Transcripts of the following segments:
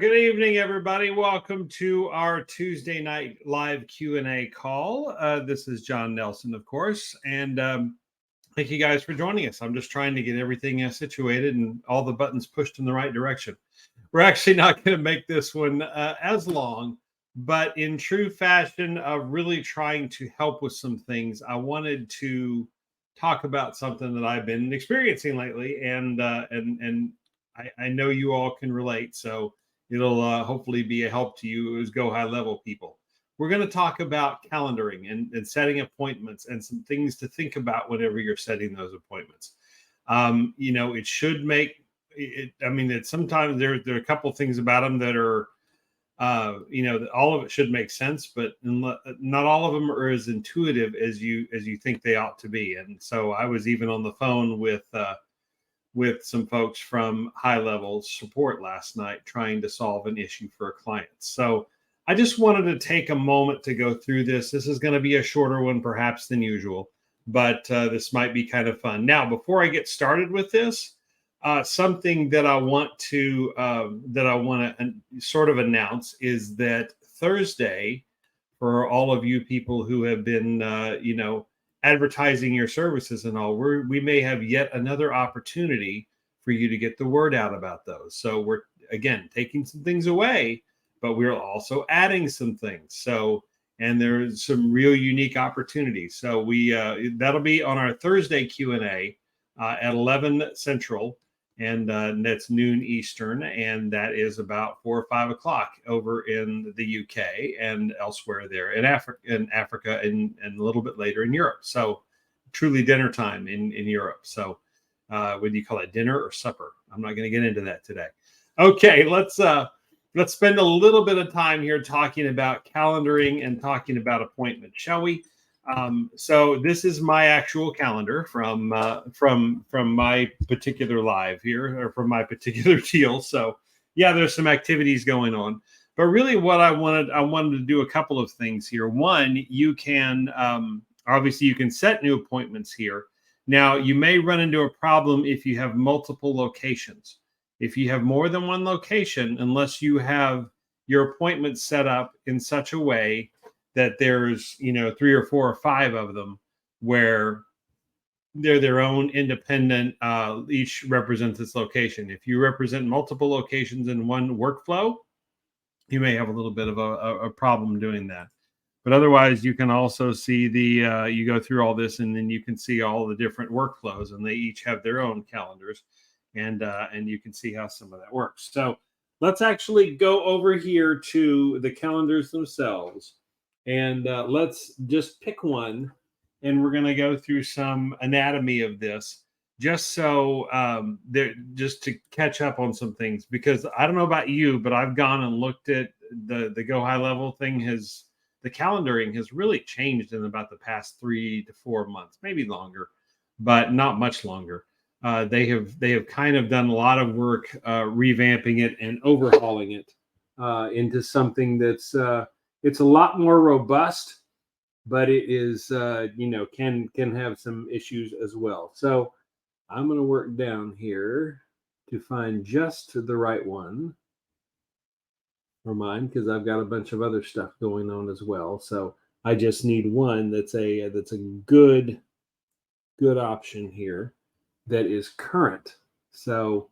Good evening, everybody. Welcome to our Tuesday night live Q&A call. This is John Nelson, of course, and thank you guys for joining us. I'm just trying to get everything situated and all the buttons pushed in the right direction. We're actually not going to make this one as long, but in true fashion of really trying to help with some things, I wanted to talk about something that I've been experiencing lately, and I know you all can relate, so it'll hopefully be a help to you as Go High Level people. We're going to talk about calendaring and setting appointments and some things to think about whenever you're setting those appointments. It should make it. I mean, that sometimes there are a couple of things about them that are, that all of it should make sense, but not all of them are as intuitive as you think they ought to be. And so I was even on the phone with some folks from high level support last night trying to solve an issue for a client. So I just wanted to take a moment to go through this. This is going to be a shorter one perhaps than usual, but this might be kind of fun. Now, before I get started with this, something that I want to sort of announce is that Thursday, for all of you people who have been, advertising your services and all, we may have yet another opportunity for you to get the word out about those. So we're, again, taking some things away, but we're also adding some things. So, and there's some real unique opportunities. So that'll be on our Thursday Q&A at 11 Central, and that's noon Eastern, and that is about 4 or 5 o'clock over in the UK and elsewhere there in Africa, and a little bit later in Europe. So truly dinner time in Europe. So whether you call it dinner or supper, I'm not going to get into that today. Okay, let's spend a little bit of time here talking about calendaring and talking about appointments, shall we? So this is my actual calendar from my particular live here, or from my particular deal. So yeah, there's some activities going on, but really what I wanted to do a couple of things here. One, you can obviously you can set new appointments here. Now you may run into a problem if you have multiple locations. If you have more than one location, unless you have your appointments set up in such a way that there's 3 or 4 or 5 of them where they're their own independent, each represents its location. If you represent multiple locations in one workflow, you may have a little bit of a problem doing that. But otherwise, you can also see you go through all this, and then you can see all the different workflows, and they each have their own calendars, and you can see how some of that works. So let's actually go over here to the calendars themselves. And let's just pick one, and we're going to go through some anatomy of this, just so just to catch up on some things. Because I don't know about you, but I've gone and looked at the Go High Level thing. The calendaring has really changed in about the past 3 to 4 months, maybe longer, but not much longer. They have kind of done a lot of work revamping it and overhauling it into something that's it's a lot more robust, but it is, can have some issues as well. So I'm going to work down here to find just the right one for mine, because I've got a bunch of other stuff going on as well. So I just need one that's a good option here that is current. So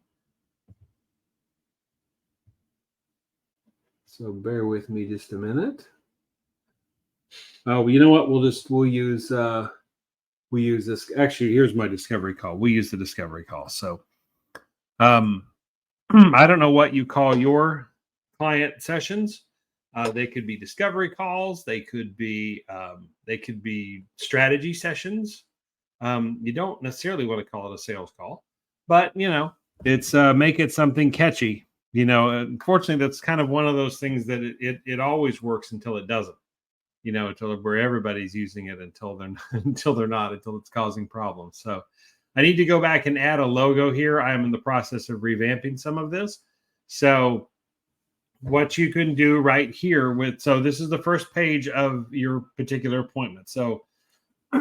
bear with me just a minute. Oh, you know what? We'll use this. Actually, here's my discovery call. We use the discovery call. So, I don't know what you call your client sessions. They could be discovery calls. They could be strategy sessions. You don't necessarily want to call it a sales call, but it's make it something catchy. Unfortunately, that's kind of one of those things that it always works until it doesn't. Until where everybody's using it until it's causing problems. So I need to go back and add a logo here. I'm in the process of revamping some of this. So what you can do right here so this is the first page of your particular appointment. So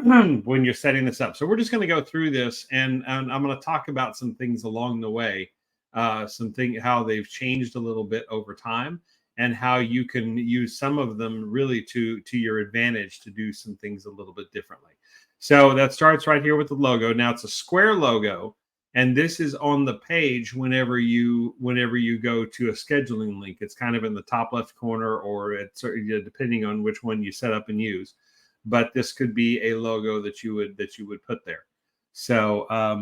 when you're setting this up. So we're just going to go through this, and I'm going to talk about some things along the way how they've changed a little bit over time, and how you can use some of them really to your advantage to do some things a little bit differently. So that starts right here with the logo. Now it's a square logo, and this is on the page whenever you go to a scheduling link. It's kind of in the top left corner, or it's depending on which one you set up and use. But this could be a logo that you would put there. So I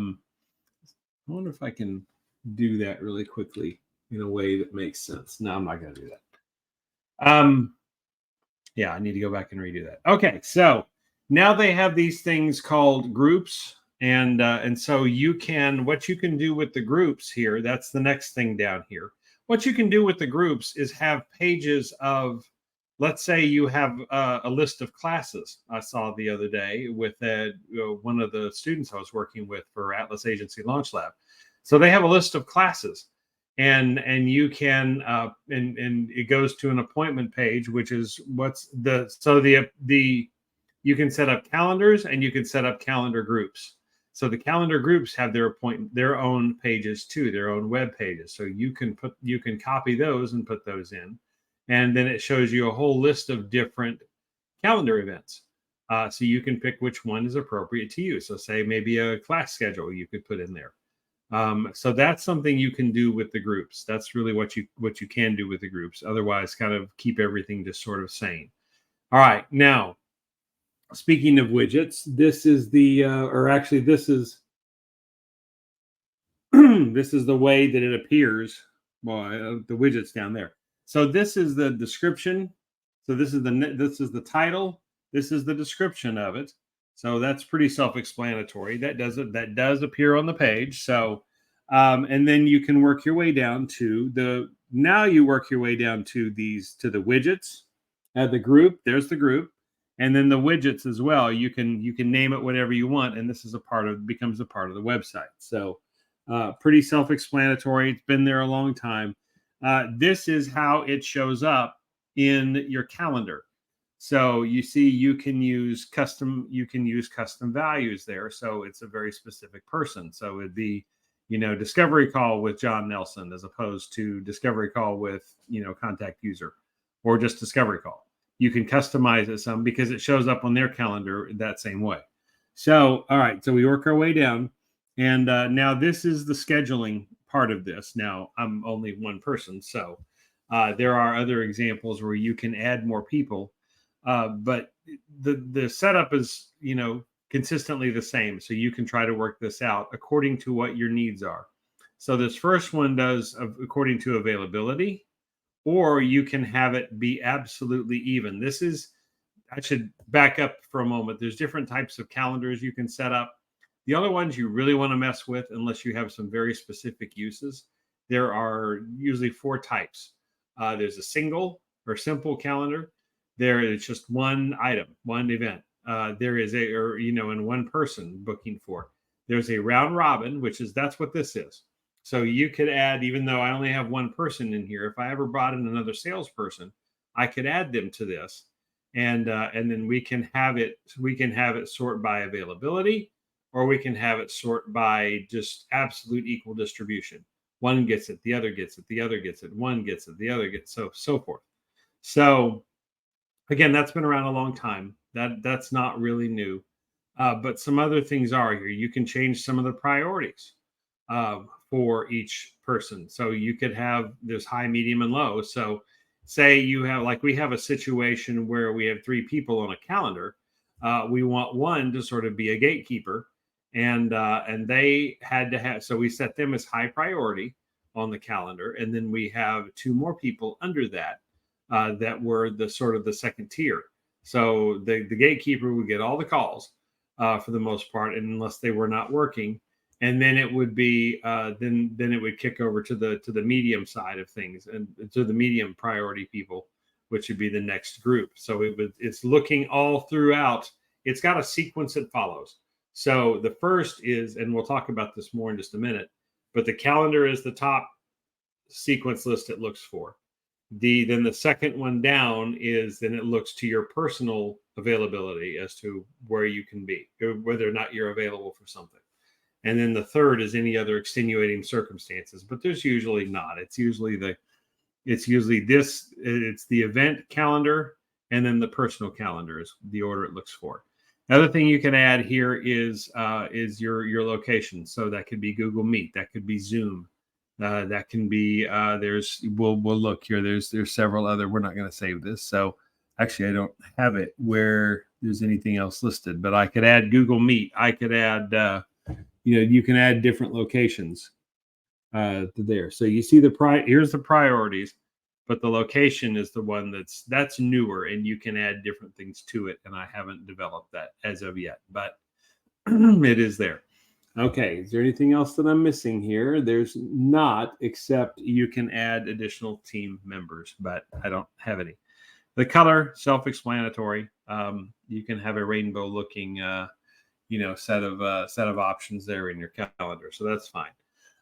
wonder if I can do that really quickly in a way that makes sense. No, I'm not going to do that. Yeah, I need to go back and redo that. Okay, so now they have these things called groups, and so what you can do with the groups here. That's the next thing down here. What you can do with the groups is have pages of, let's say you have a list of classes. I saw the other day with one of the students I was working with for Atlas Agency Launch Lab. So they have a list of classes, and you can and it goes to an appointment page, which is you can set up calendars, and you can set up calendar groups. So the calendar groups have their own pages too, their own web pages. So you can copy those and put those in, and then it shows you a whole list of different calendar events. So you can pick which one is appropriate to you. So say maybe a class schedule you could put in there. So that's something you can do with the groups. That's really what you can do with the groups. Otherwise, kind of keep everything just sort of sane. All right. Now, speaking of widgets, this is this is this is the way that it appears. Well, the widget's down there. So this is the description. So this is the title. This is the description of it. So that's pretty self-explanatory. That does appear on the page. So, and then you can work your way down to the widgets. The group. There's the group, and then the widgets as well. You can name it whatever you want, and this is becomes a part of the website. So, pretty self-explanatory. It's been there a long time. This is how it shows up in your calendar. So you see, you can use custom values there. So it's a very specific person. So it'd be, discovery call with John Nelson, as opposed to discovery call with, contact user, or just discovery call. You can customize it some because it shows up on their calendar that same way. So, all right. So we work our way down, and now this is the scheduling part of this. Now I'm only one person. So there are other examples where you can add more people. But the setup is, consistently the same. So you can try to work this out according to what your needs are. So this first one does according to availability, or you can have it be absolutely even. I should back up for a moment. There's different types of calendars you can set up. The other ones you really want to mess with, unless you have some very specific uses, there are usually 4 types. There's a single or simple calendar. There is just one item, one event. There is and one person booking for. There's a round robin, that's what this is. So you could add, even though I only have one person in here, if I ever brought in another salesperson, I could add them to this, and then we can have it sort by availability, or we can have it sort by just absolute equal distribution. One gets it, the other gets it, the other gets it, one gets it, the other gets so forth. So again, that's been around a long time. That's not really new, but some other things are here. You can change some of the priorities for each person. So you could have this high, medium, and low. So say you have, like we have a situation where we have 3 people on a calendar. We want one to sort of be a gatekeeper, and they had to have. So we set them as high priority on the calendar, and then we have 2 more people under that. That were the sort of the second tier. So the gatekeeper would get all the calls for the most part, unless they were not working. And then it would be then it would kick over to the medium side of things, and to the medium priority people, which would be the next group. So it's looking all throughout. It's got a sequence that follows. So the first is, and we'll talk about this more in just a minute, but the calendar is the top sequence list it looks for. Then the second one down is, then it looks to your personal availability as to where you can be, or whether or not you're available for something. And then the third is any other extenuating circumstances, but there's usually not. It's usually the event calendar, and then the personal calendar is the order it looks for. Another thing you can add here is your location. So that could be Google Meet, that could be Zoom, that can be we'll look here. There's several other. We're not going to save this, so actually I don't have it where there's anything else listed. But I could add Google Meet. I could add you can add different locations there. So you see here's the priorities, but the location is the one that's newer, and you can add different things to it. And I haven't developed that as of yet, but it is there. Okay, is there anything else that I'm missing here? There's not, except you can add additional team members, but I don't have any. The color, self-explanatory. You can have a rainbow looking set of options there in your calendar, so that's fine.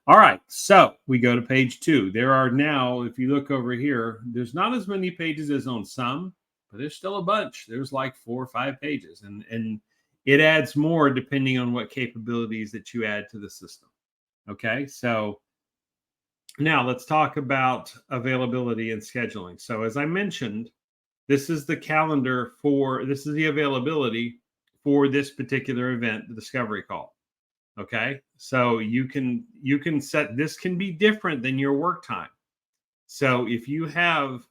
All right, so we go to page 2. There are now, if you look over here, there's not as many pages as on some, but there's still a bunch. There's like 4 or 5 pages, and it adds more depending on what capabilities that you add to the system. Okay, so now let's talk about availability and scheduling. So as I mentioned, this is the calendar this is the availability for this particular event, the discovery call. Okay, so you can set, this can be different than your work time. So if you have,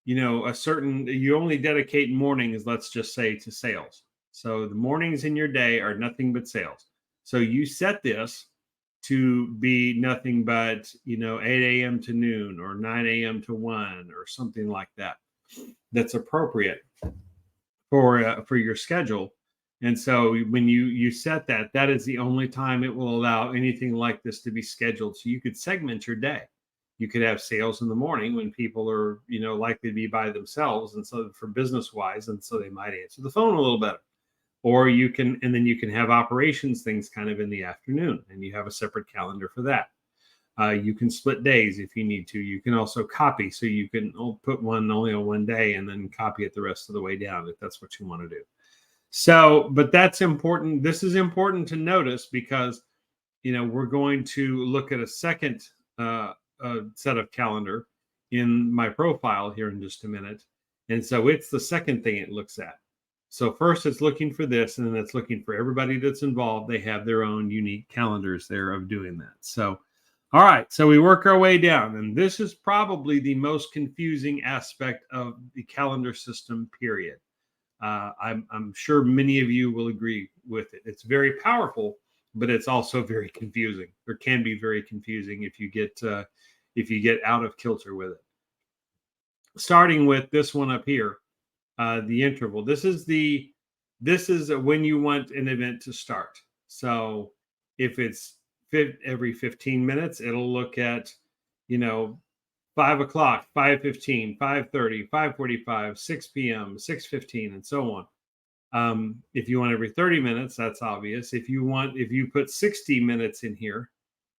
you only dedicate mornings, let's just say, to sales. So the mornings in your day are nothing but sales. So you set this to be nothing but, 8 a.m. to noon or 9 a.m. to 1 or something like that. That's appropriate for your schedule. And so when you set that is the only time it will allow anything like this to be scheduled. So you could segment your day. You could have sales in the morning when people are, likely to be by themselves, and so for business wise, and so they might answer the phone a little better. Or then you can have operations things kind of in the afternoon, and you have a separate calendar for that. You can split days if you need to. You can also copy, so you can put one only on one day and then copy it the rest of the way down if that's what you want to do. So, but that's important. This is important to notice because, we're going to look at a second set of calendar in my profile here in just a minute. And so it's the second thing it looks at. So first it's looking for this, and then it's looking for everybody that's involved. They have their own unique calendars there of doing that. So, all right, so we work our way down, and this is probably the most confusing aspect of the calendar system, period. I'm sure many of you will agree with it. It's very powerful, but it's also very confusing, or can be very confusing if you get out of kilter with it. Starting with this one up here, the interval. This is when you want an event to start. So if it's every 15 minutes, it'll look at 5 o'clock, 5:15, 5:30, 5:45, 6 p.m., 6:15, and so on. If you want every 30 minutes, that's obvious. If you put 60 minutes in here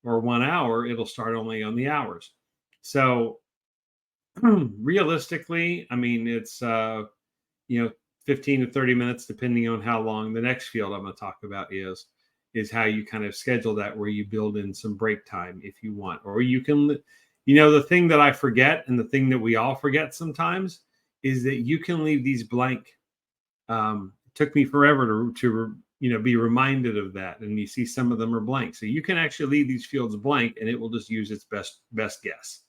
or 1 hour, it'll start only on the hours. So realistically, I mean, it's 15 to 30 minutes, depending on how long the next field I'm going to talk about is how you kind of schedule that, where you build in some break time if you want, or you can. The thing that I forget, and the thing that we all forget sometimes, is that you can leave these blank. It took me forever to be reminded of that. And you see some of them are blank. So you can actually leave these fields blank, and it will just use its best guess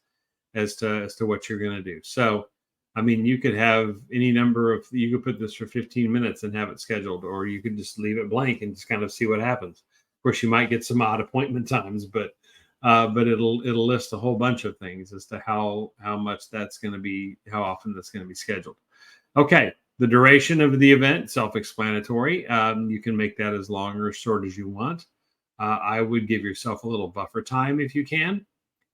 as to what you're going to do. So, I mean, you could have any number of, you could put this for 15 minutes and have it scheduled, or you could just leave it blank and just kind of see what happens. Of course, you might get some odd appointment times, but it'll list a whole bunch of things as to how much that's going to be, how often that's going to be scheduled. Okay, the duration of the event, self-explanatory. You can make that as long or as short as you want. I would give yourself a little buffer time if you can,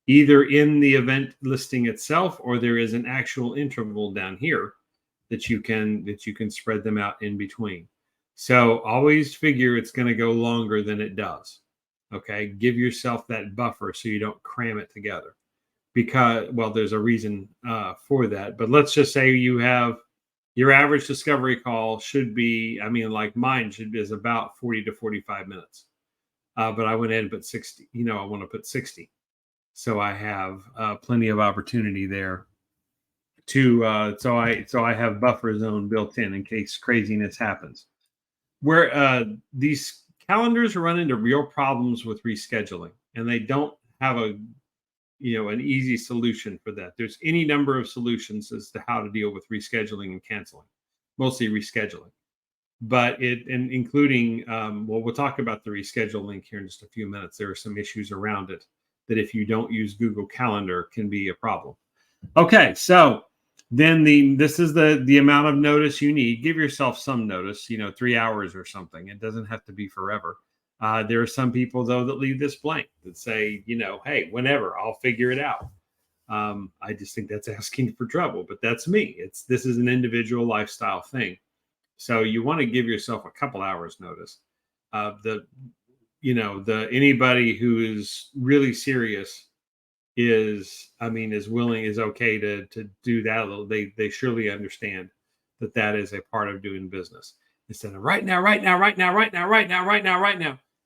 either in the event listing itself, or there is an actual interval down here that you can spread them out in between. So always figure it's going to go longer than it does. Okay, give yourself that buffer so you don't cram it together, because, well, there's a reason for that. But let's just say you have your average discovery call should be, I mean, like mine is about 40 to 45 minutes. but I went ahead and put 60. I want to put 60, so I have plenty of opportunity there to so I have buffer zone built in case craziness happens. Where these calendars run into real problems with rescheduling, and they don't have an easy solution for that. There's any number of solutions as to how to deal with rescheduling and canceling, mostly rescheduling. But and including, well, we'll talk about the reschedule link here in just a few minutes. There are some issues around it that if you don't use Google Calendar can be a problem. Okay, so then this is the amount of notice you need. Give yourself some notice, 3 hours or something. It doesn't have to be forever. There are some people though that leave this blank that say, hey, whenever, I'll figure it out. I just think that's asking for trouble, but that's me. This is an individual lifestyle thing. So you want to give yourself a couple hours notice. Anybody who is really serious is willing, is okay to do that. They surely understand that is a part of doing business, instead of right now,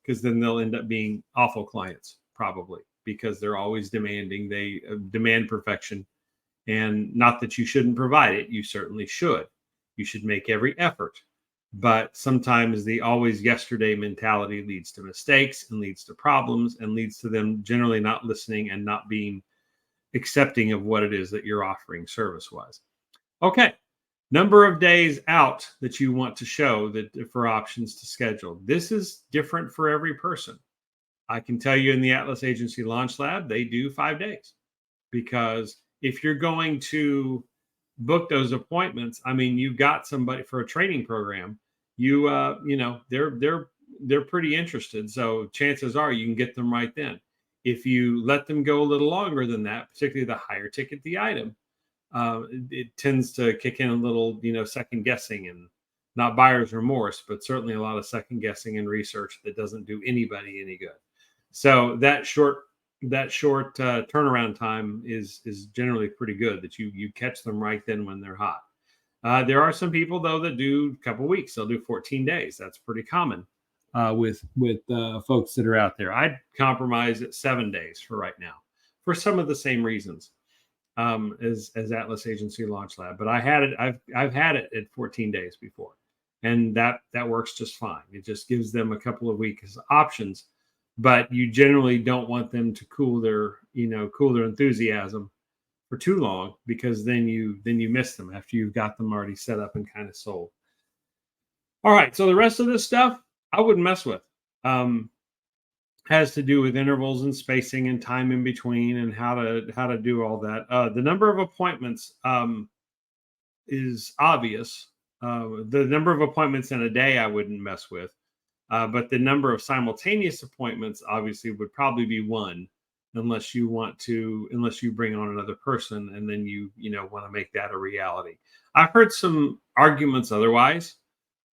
because then they'll end up being awful clients, probably, because they're always demanding. They demand perfection, and not that you shouldn't provide it. You certainly should. You should make every effort. But sometimes the always yesterday mentality leads to mistakes and leads to problems and leads to them generally not listening and not being accepting of what it is that you're offering service-wise. Okay. Number of days out that you want to show that for options to schedule. This is different for every person. I can tell you in the Atlas Agency Launch Lab, they do 5 days, because if you're going to book those appointments, you've got somebody for a training program, they're pretty interested. So chances are you can get them right then. If you let them go a little longer than that, particularly the higher ticket the item, it tends to kick in a little, second guessing, and not buyer's remorse, but certainly a lot of second guessing and research that doesn't do anybody any good. So that short turnaround time is generally pretty good, that you catch them right then when they're hot. There are some people though that do a couple weeks. They'll do 14 days. That's pretty common with folks that are out there. I'd compromise at 7 days for right now, for some of the same reasons as Atlas Agency Launch Lab. But I've had it at 14 days before, and that works just fine. It just gives them a couple of weeks options. But you generally don't want them to cool their enthusiasm for too long, because then you miss them after you've got them already set up and kind of sold. All right, so the rest of this stuff I wouldn't mess with. Has to do with intervals and spacing and time in between and how to do all that. The number of appointments is obvious. The number of appointments in a day I wouldn't mess with. But the number of simultaneous appointments obviously would probably be 1, unless you bring on another person and then you want to make that a reality. I've heard some arguments otherwise,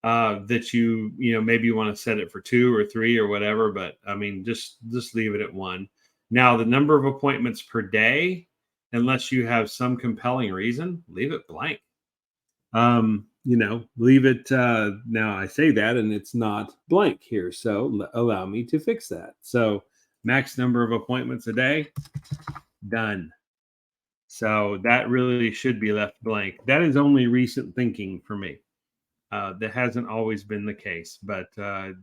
that you maybe want to set it for 2 or 3 or whatever, but just leave it at 1. Now, the number of appointments per day, unless you have some compelling reason, leave it blank. Leave it. Now I say that and it's not blank here, so allow me to fix that. So max number of appointments a day, done. So that really should be left blank. That is only recent thinking for me. That hasn't always been the case, but I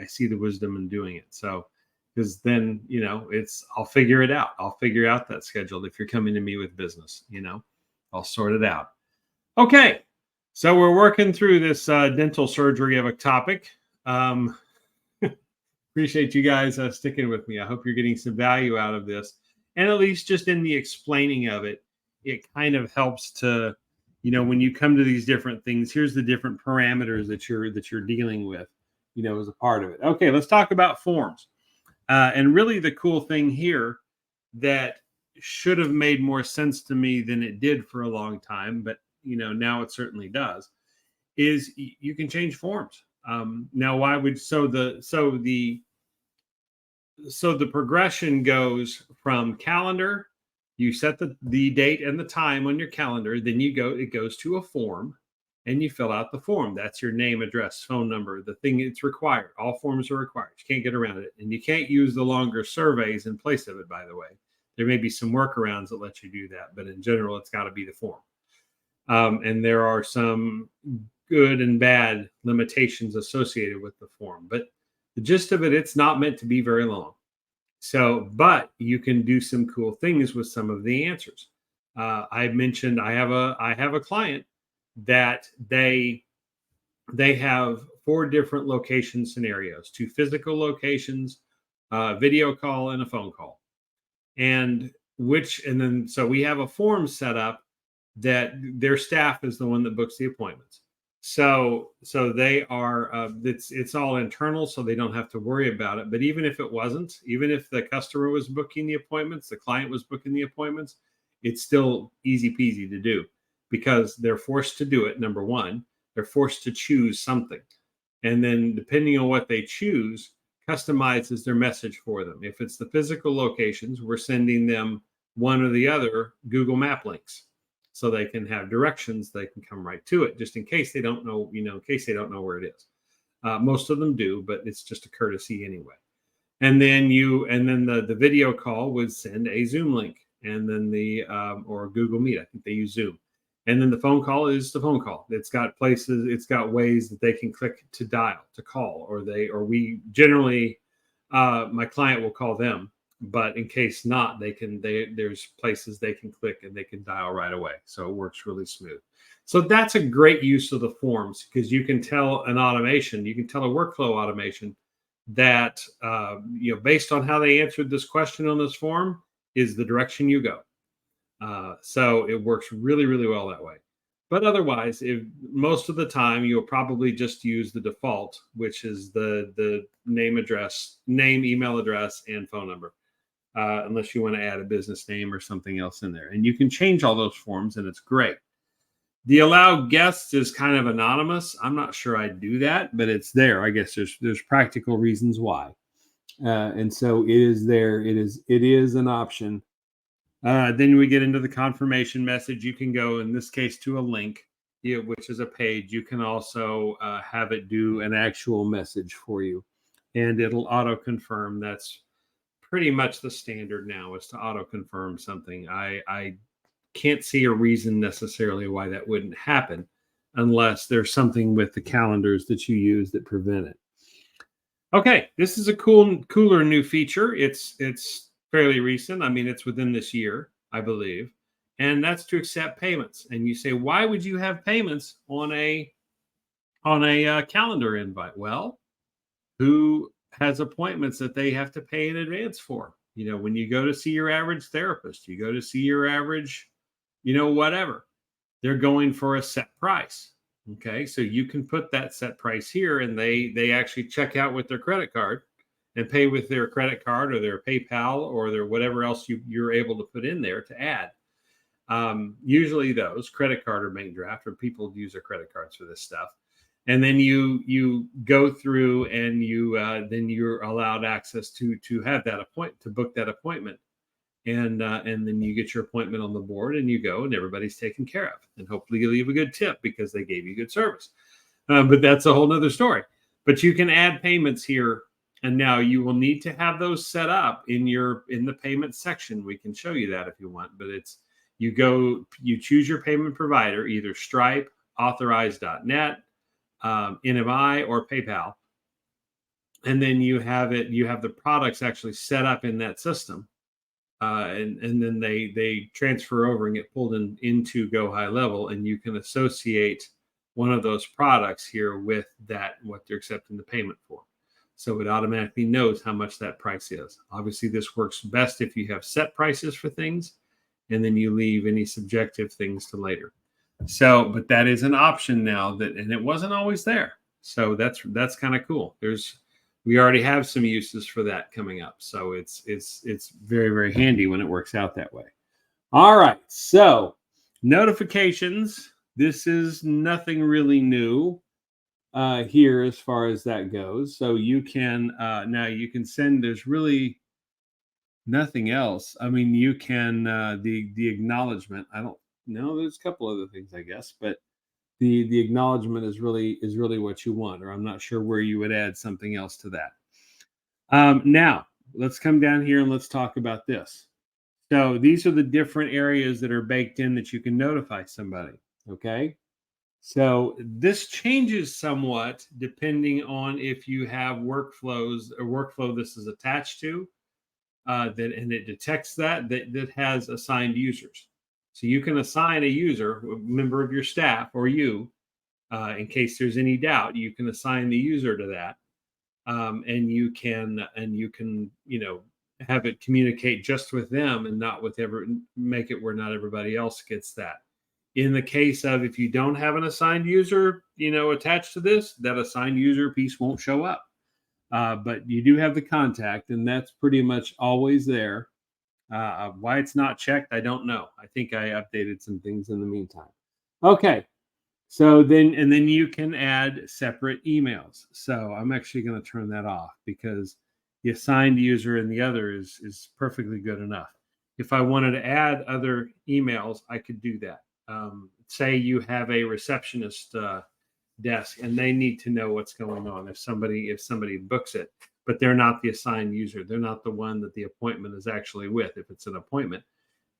see the wisdom in doing it. So, because then, I'll figure it out. I'll figure out that schedule. If you're coming to me with business, I'll sort it out. Okay. So we're working through this dental surgery of a topic. Appreciate you guys sticking with me. I hope you're getting some value out of this. And at least just in the explaining of it, it kind of helps to, when you come to these different things, here's the different parameters that you're dealing with, as a part of it. Okay, let's talk about forms. And really the cool thing here that should have made more sense to me than it did for a long time, but now it certainly does, is you can change forms. Now, why would the progression goes from calendar, you set the date and the time on your calendar, then it goes to a form, and you fill out the form. That's your name, address, phone number, the thing it's required. All forms are required. You can't get around it. And you can't use the longer surveys in place of it, by the way. There may be some workarounds that let you do that, but in general, it's got to be the form. And there are some good and bad limitations associated with the form. But the gist of it, it's not meant to be very long. So, but you can do some cool things with some of the answers. I mentioned I have a client that they have 4 different location scenarios: 2 physical locations, video call, and a phone call. And then so we have a form set up that their staff is the one that books the appointments. So they are it's all internal, so they don't have to worry about it. But even if it wasn't, even if the customer was booking the appointments, the client was booking the appointments, it's still easy peasy to do, because they're forced to do it. Number one, they're forced to choose something, and then depending on what they choose, customizes their message for them. If it's the physical locations, we're sending them one or the other Google Map links, so they can have directions. They can come right to it, just in case they don't know, in case they don't know where it is. Most of them do, but it's just a courtesy anyway. And then the video call would send a Zoom link, and then or Google Meet. I think they use Zoom. And then the phone call is the phone call. It's got ways that they can click to dial, to call, or we generally, my client will call them. But in case not, there's places they can click and they can dial right away. So it works really smooth. So that's a great use of the forms, because you can tell a workflow automation that, based on how they answered this question on this form is the direction you go. So it works really, really well that way. But otherwise, most of the time, you'll probably just use the default, which is the name, email address, and phone number. Unless you want to add a business name or something else in there. And you can change all those forms, and it's great. The allow guests is kind of anonymous. I'm not sure I'd do that, but it's there. I guess there's practical reasons why. And so it is there. It is an option. Then we get into the confirmation message. You can go, in this case, to a link, which is a page. You can also have it do an actual message for you, and it'll auto confirm. That's pretty much the standard now, is to auto confirm something. I can't see a reason necessarily why that wouldn't happen, unless there's something with the calendars that you use that prevent it. Okay, this is a cooler new feature. It's fairly recent. I mean, it's within this year, I believe, and that's to accept payments. And you say, why would you have payments on a calendar invite? Well, who has appointments that they have to pay in advance for? When you go to see your average therapist, you go to see your average, whatever, they're going for a set price. Okay, so you can put that set price here, and they actually check out with their credit card and pay with their credit card or their PayPal or their whatever else you're able to put in there to add. Usually those credit card or bank draft, or people use their credit cards for this stuff. And then you go through, and then you're allowed access to have that to book that appointment, and then you get your appointment on the board, and you go, and everybody's taken care of, and hopefully you leave a good tip because they gave you good service. But that's a whole nother story. But you can add payments here, and now you will need to have those set up in the payment section. We can show you that if you want, but you choose your payment provider, either Stripe, Authorize.net, NMI, or PayPal, and then you have the products actually set up in that system, and then they transfer over and get pulled into Go High Level, and you can associate one of those products here with what they're accepting the payment for. So it automatically knows how much that price is. Obviously, this works best if you have set prices for things, and then you leave any subjective things to later. So, but that is an option now, and it wasn't always there. So that's kind of cool. We already have some uses for that coming up. So it's very, very handy when it works out that way. All right. So notifications. This is nothing really new here as far as that goes. So you can now you can send. There's really nothing else. I mean, you can the acknowledgement. I don't know. There's a couple other things, I guess, but the acknowledgement is really what you want, or I'm not sure where you would add something else to that. Now let's come down here and let's talk about this. So these are the different areas that are baked in that you can notify somebody. Okay. So this changes somewhat depending on if you have workflows or workflow this is attached to, and it detects that has assigned users. So you can assign a user, a member of your staff or you, in case there's any doubt, you can assign the user to that, and you can have it communicate just with them and not with make it where not everybody else gets that. In the case of if you don't have an assigned user, attached to this, that assigned user piece won't show up. But you do have the contact, and that's pretty much always there. Why it's not checked, I don't know. I think I updated some things in the meantime. Okay, so then you can add separate emails. So I'm actually going to turn that off because the assigned user and the other is perfectly good enough. If I wanted to add other emails, I could do that. Say you have a receptionist desk and they need to know what's going on if somebody books it, but they're not the assigned user, they're not the one that the appointment is actually with. If it's an appointment,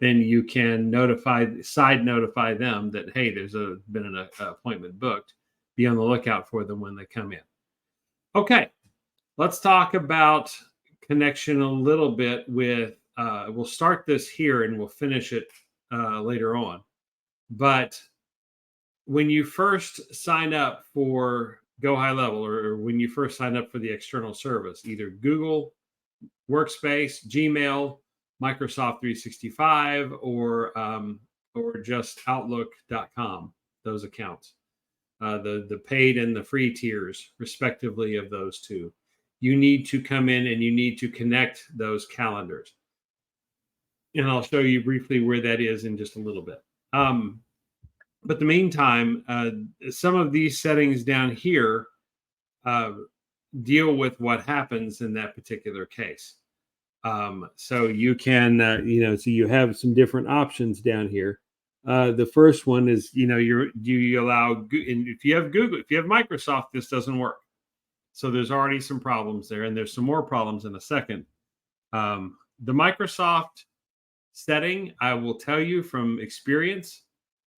then you can notify them that, hey, there's been an appointment booked. Be on the lookout for them when they come in. Okay, let's talk about connection a little bit with we'll start this here and we'll finish it later on. But when you first sign up for Go High Level, or when you first sign up for the external service, either Google Workspace, Gmail, Microsoft 365, or just Outlook.com, those accounts, the paid and the free tiers, respectively, of those two, you need to come in and you need to connect those calendars. And I'll show you briefly where that is in just a little bit. But the meantime, some of these settings down here deal with what happens in that particular case. So you can, so you have some different options down here. The first one is, do you allow, and if you have Google, if you have Microsoft, this doesn't work. So there's already some problems there, and there's some more problems in a second. The Microsoft setting, I will tell you from experience,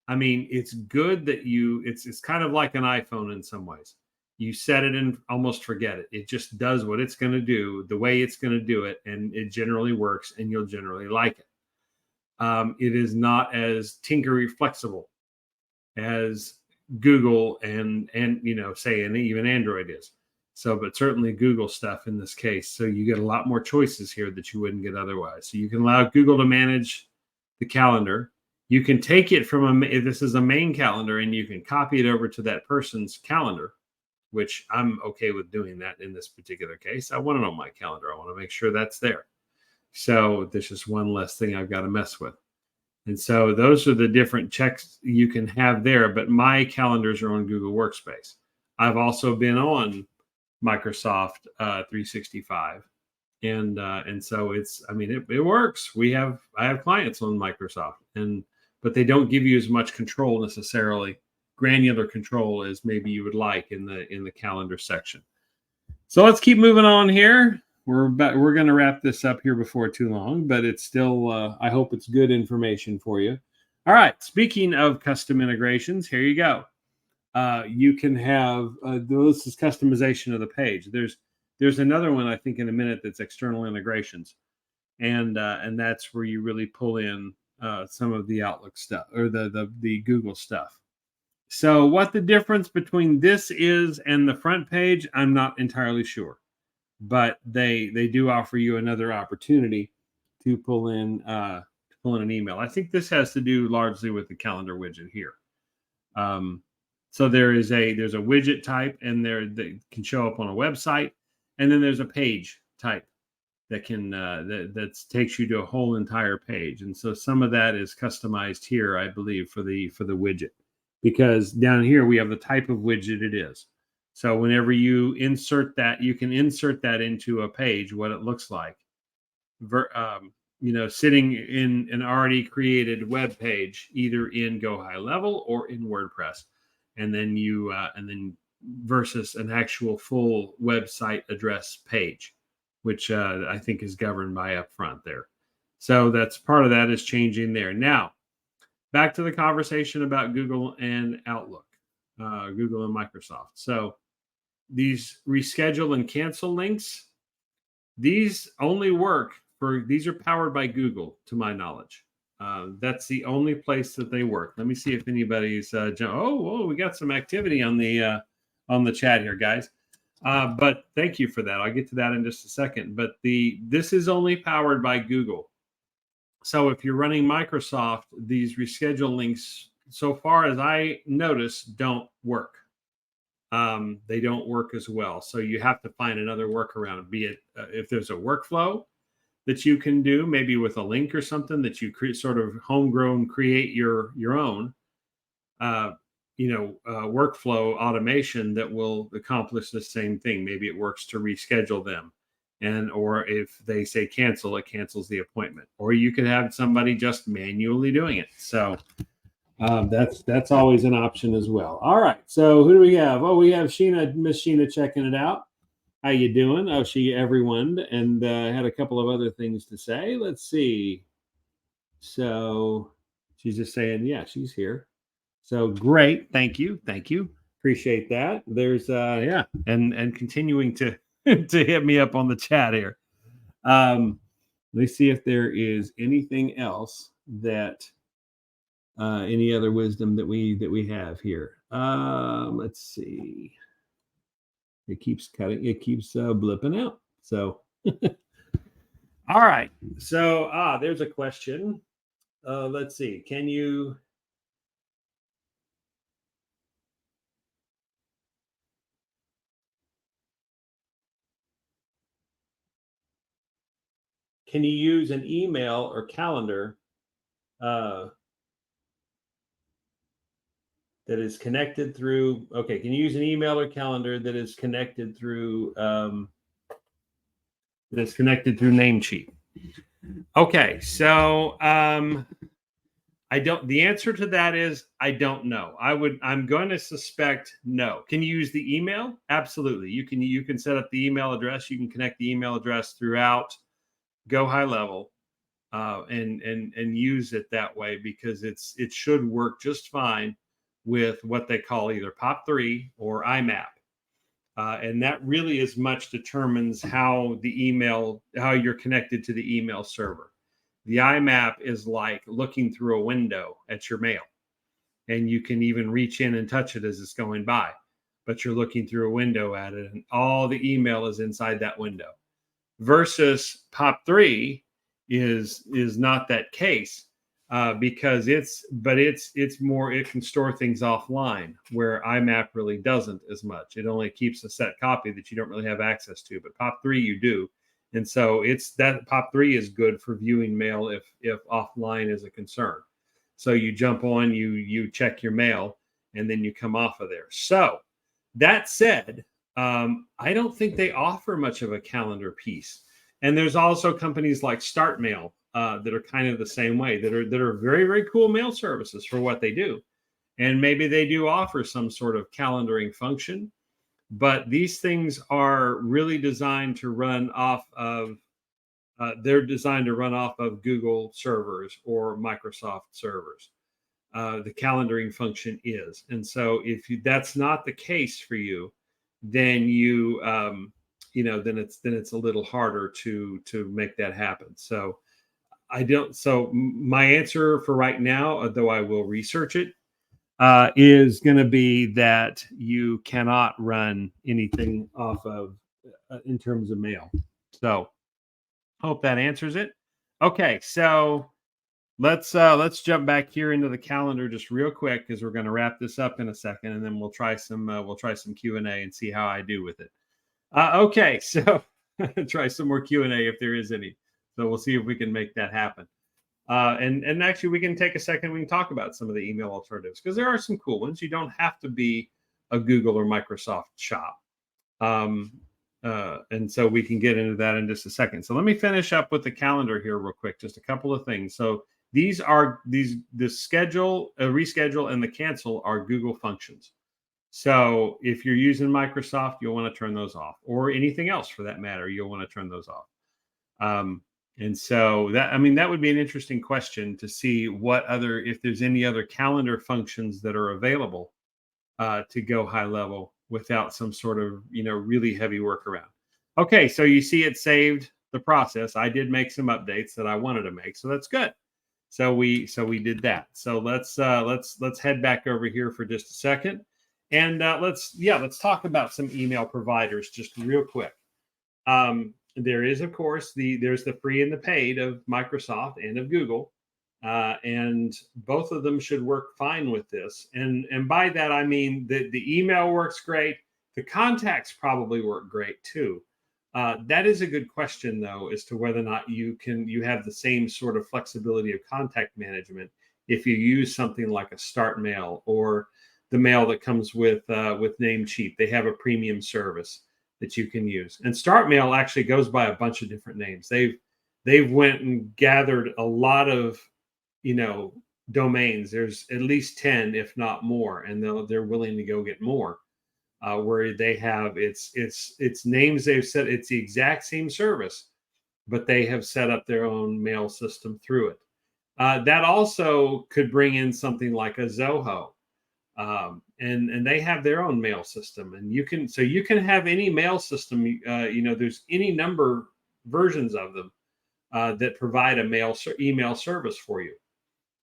I mean, it's good that it's kind of like an iPhone in some ways. You set it and almost forget it. It just does what it's going to do, the way it's going to do it, and it generally works, and you'll generally like it. It is not as tinkery flexible as Google and say, and even Android is. So, but certainly Google stuff in this case. So you get a lot more choices here that you wouldn't get otherwise. So you can allow Google to manage the calendar. You can take it from if this is a main calendar, and you can copy it over to that person's calendar, which I'm okay with doing that in this particular case. I want it on my calendar. I want to make sure that's there. So there's just one less thing I've got to mess with. And so those are the different checks you can have there. But my calendars are on Google Workspace. I've also been on Microsoft 365. And so it works. I have clients on Microsoft, but they don't give you as much control necessarily, granular control, as maybe you would like in the calendar section. So let's keep moving on here. We're going to wrap this up here before too long, but it's still, I hope it's good information for you. All right. Speaking of custom integrations, here you go. You can have, this is customization of the page. There's another one, I think, in a minute, that's external integrations. And that's where you really pull in some of the Outlook stuff, or the Google stuff. So what the difference between this is and the front page, I'm not entirely sure. But they do offer you another opportunity to pull in an email. I think this has to do largely with the calendar widget here. So there's a widget type, and that can show up on a website, and then there's a page type that can that takes you to a whole entire page. And so some of that is customized here, I believe, for the widget, because down here we have the type of widget it is. So whenever you insert that, you can insert that into a page, what it looks like, sitting in an already created web page, either in Go High Level or in WordPress. and then versus an actual full website address page, which I think is governed by upfront there. So that's part of that is changing there. Now, back to the conversation about Google and Outlook, Google and Microsoft. So these reschedule and cancel links, these only work these are powered by Google, to my knowledge. That's the only place that they work. Let me see if anybody's we got some activity on the chat here, guys. But thank you for that. I'll get to that in just a second. But this is only powered by Google. So if you're running Microsoft, these reschedule links, so far as I notice, don't work. They don't work as well. So you have to find another workaround, be it if there's a workflow that you can do, maybe with a link or something that you create, sort of homegrown, create your own, workflow automation that will accomplish the same thing. Maybe it works to reschedule them. Or if they say cancel, it cancels the appointment. Or you could have somebody just manually doing it. So that's always an option as well. All right. So who do we have? Oh, we have Miss Sheena checking it out. How you doing? Oh, everyone, and had a couple of other things to say. Let's see. So she's just saying, yeah, she's here. So great. Thank you. Appreciate that. There's and continuing to to hit me up on the chat here. Let's see if there is anything else that any other wisdom that we have here. Let's see. It keeps blipping out. So all right. So there's a question. Let's see. Can you use an email or calendar that is connected through, can you use an email or calendar that is connected through Namecheap? Okay, so the answer to that is I don't know. I'm going to suspect no. Can you use the email? Absolutely. You can set up the email address. You can connect the email address throughout Go High Level and use it that way, because it should work just fine with what they call either POP3 or IMAP. And that really as much determines how you're connected to the email server. The IMAP is like looking through a window at your mail, and you can even reach in and touch it as it's going by, but you're looking through a window at it, and all the email is inside that window. Versus POP3 is not that case. Because it's more, it can store things offline, where IMAP really doesn't as much. It only keeps a set copy that you don't really have access to, but POP3 you do. And so POP3 is good for viewing mail if offline is a concern. So you jump on, you check your mail, and then you come off of there. So that said, I don't think they offer much of a calendar piece. And there's also companies like StartMail that are kind of the same way, that are very, very cool mail services for what they do. And maybe they do offer some sort of calendaring function, but these things are really designed to run off of Google servers or Microsoft servers. The calendaring function is. And so if that's not the case for you, then then it's a little harder to make that happen. So so my answer for right now, though I will research it, is going to be that you cannot run anything off of in terms of mail. So hope that answers it. Okay, so let's jump back here into the calendar just real quick, because we're going to wrap this up in a second, and then we'll try some Q&A and see how I do with it. Okay, so try some more Q&A if there is any. So we'll see if we can make that happen. And actually, we can take a second. We can talk about some of the email alternatives, because there are some cool ones. You don't have to be a Google or Microsoft shop. And so we can get into that in just a second. So let me finish up with the calendar here real quick. Just a couple of things. So the schedule, reschedule, and the cancel are Google functions. So if you're using Microsoft, you'll want to turn those off, or anything else for that matter, you'll want to turn those off. And so that, I mean, that would be an interesting question to see what other, if there's any other calendar functions that are available to go high level without some sort of, really heavy workaround. Okay, so you see it saved the process. I did make some updates that I wanted to make, so that's good. So we did that. So let's head back over here for just a second, and let's talk about some email providers just real quick. There is, of course, there's the free and the paid of Microsoft and of Google, and both of them should work fine with this. And by that I mean the email works great. The contacts probably work great too. That is a good question, though, as to whether or not you have the same sort of flexibility of contact management if you use something like a Start Mail or the mail that comes with Namecheap. They have a premium service that you can use, and Start Mail actually goes by a bunch of different names. They've went and gathered a lot of domains. There's at least 10, if not more, and they're willing to go get more. Where they have it's names they've set. It's the exact same service, but they have set up their own mail system through it. That also could bring in something like a Zoho, and they have their own mail system, and you can have any mail system. There's any number versions of them that provide a email service for you.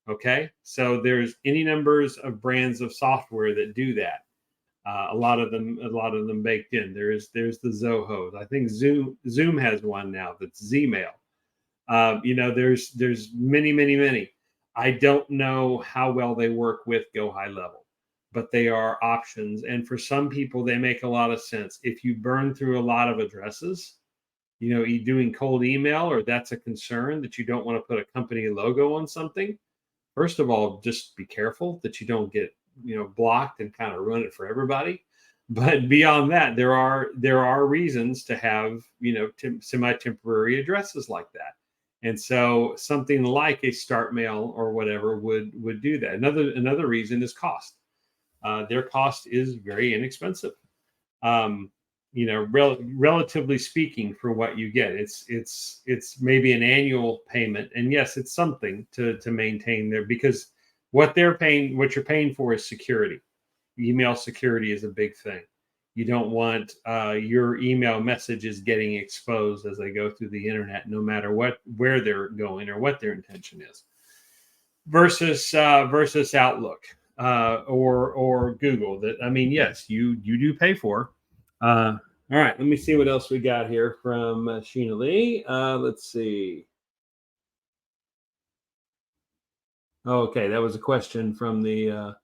Okay, so there's any numbers of brands of software that do that. A lot of them baked in. There's the Zoho. I think Zoom has one now that's Zmail. There's many. I don't know how well they work with Go High Level, but they are options. And for some people, they make a lot of sense. If you burn through a lot of addresses, you're doing cold email, or that's a concern that you don't want to put a company logo on something. First of all, just be careful that you don't get blocked and kind of ruin it for everybody. But beyond that, there are reasons to have semi-temporary addresses like that. And so something like a Start Mail or whatever would do that. Another reason is cost. Their cost is very inexpensive. Relatively speaking, for what you get, it's maybe an annual payment, and yes, it's something to maintain there, because what you're paying for is security. Email security is a big thing. You don't want your email messages getting exposed as they go through the internet, no matter where they're going or what their intention is. Versus Outlook or Google. That, I mean, yes, you do pay for. All right, let me see what else we got here from Sheena Lee. Let's see. Okay, that was a question from the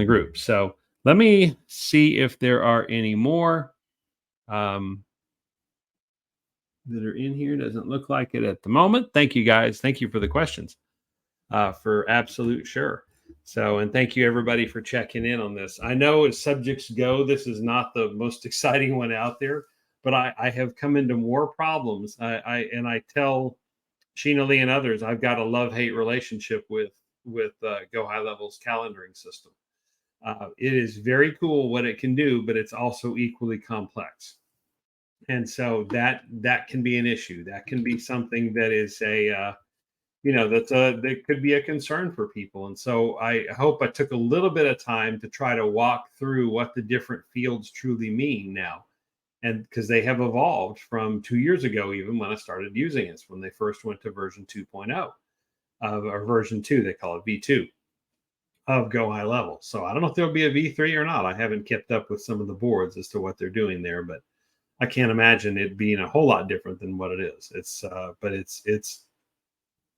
group. So let me see if there are any more that are in here. Doesn't look like it at the moment. Thank you, guys. Thank you for the questions. For absolute sure. So, and thank you everybody for checking in on this. I know as subjects go, this is not the most exciting one out there, but I have come into more problems. I tell Sheena Lee and others, I've got a love-hate relationship with Go High Level's calendaring system. It is very cool what it can do, but it's also equally complex. And so that can be an issue. That can be something that is that could be a concern for people. And so I hope I took a little bit of time to try to walk through what the different fields truly mean now. And because they have evolved from 2 years ago, even when I started using it, when they first went to version 2.0 or version 2, they call it V2 of Go High Level. So I don't know if there'll be a V3 or not. I haven't kept up with some of the boards as to what they're doing there, but I can't imagine it being a whole lot different than what it is. But it's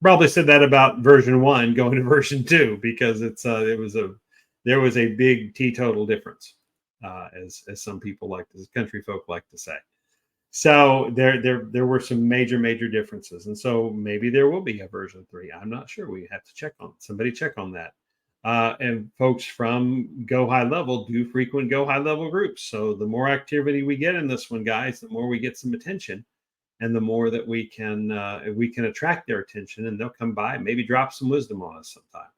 probably said that about version 1 going to version 2, because there was a big teetotal difference, as some people country folk like to say. So there were some major differences, and so maybe there will be a version 3. I'm not sure. We have to somebody check on that. And folks from Go High Level do frequent Go High Level groups. So the more activity we get in this one, guys, the more we get some attention, and the more that we can attract their attention, and they'll come by and maybe drop some wisdom on us sometime.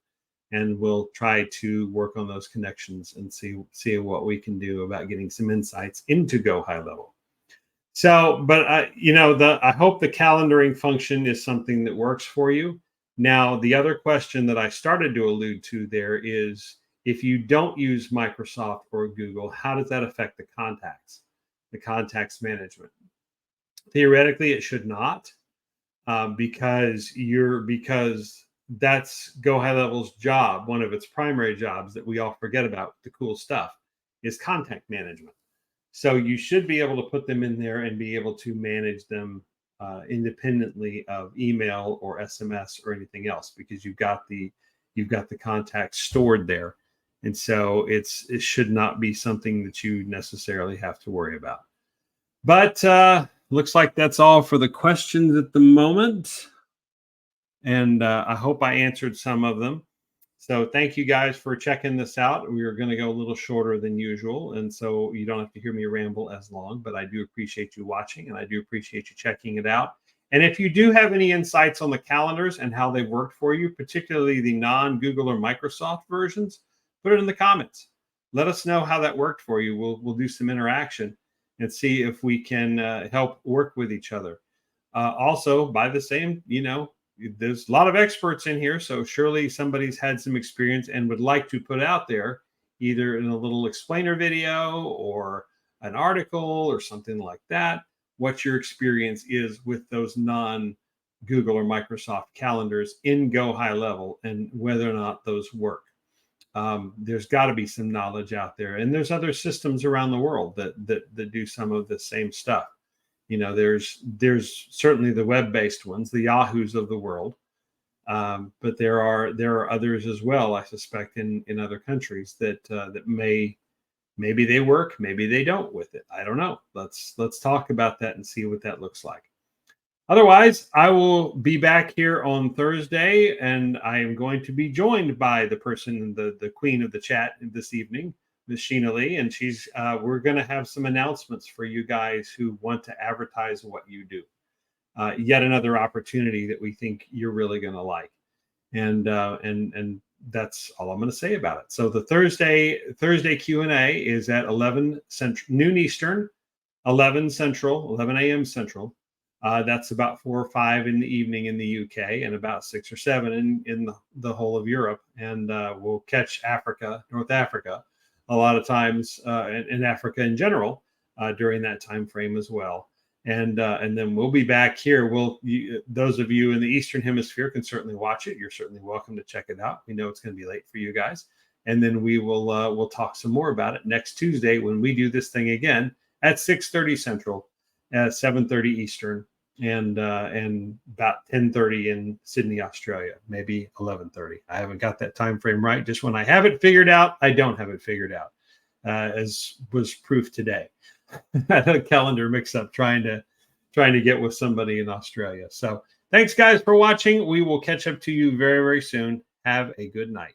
and we'll try to work on those connections and see what we can do about getting some insights into Go High Level. So, but I hope the calendaring function is something that works for you. Now, the other question that I started to allude to there is, if you don't use Microsoft or Google, how does that affect the contacts management? Theoretically, it should not, because that's Go High Level's job. One of its primary jobs that we all forget about, the cool stuff, is contact management. So you should be able to put them in there and be able to manage them independently of email or SMS or anything else, because you've got the contacts stored there, and so it should not be something that you necessarily have to worry about. But looks like that's all for the questions at the moment, and I hope I answered some of them. So thank you guys for checking this out. We are going to go a little shorter than usual, and so you don't have to hear me ramble as long, but I do appreciate you watching, and I do appreciate you checking it out. And if you do have any insights on the calendars and how they've worked for you, particularly the non-Google or Microsoft versions, put it in the comments. Let us know how that worked for you. We'll do some interaction and see if we can help work with each other. Also, by the same, there's a lot of experts in here, so surely somebody's had some experience and would like to put out there, either in a little explainer video or an article or something like that, what your experience is with those non-Google or Microsoft calendars in Go High Level and whether or not those work. There's got to be some knowledge out there, and there's other systems around the world that do some of the same stuff. There's certainly the web-based ones, the Yahoos of the world, but there are others as well, I suspect, in other countries that maybe they work, maybe they don't with it. I don't know. Let's talk about that and see what that looks like. Otherwise, I will be back here on Thursday, and I am going to be joined by the person, the queen of the chat this evening, Ms. Sheena Lee, and we're going to have some announcements for you guys who want to advertise what you do. Yet another opportunity that we think you're really going to like, and that's all I'm going to say about it. So the Thursday Q&A is at 11 noon Eastern, 11 Central, 11 a.m. Central. That's about 4 or 5 in the evening in the UK, and about 6 or 7 in the whole of Europe. And we'll catch North Africa, a lot of times, in Africa in general, during that time frame as well. And then we'll be back here. Those of you in the Eastern Hemisphere can certainly watch it. You're certainly welcome to check it out. We know it's going to be late for you guys. And then we'll talk some more about it next Tuesday when we do this thing again at 6:30 Central, at 7:30 Eastern, and about 10:30 in Sydney, Australia, maybe 11:30. I haven't got that time frame right. Just when I have it figured out, I don't have it figured out, as was proof today. I had a calendar mix-up trying to get with somebody in Australia. So thanks, guys, for watching. We will catch up to you very, very soon. Have a good night.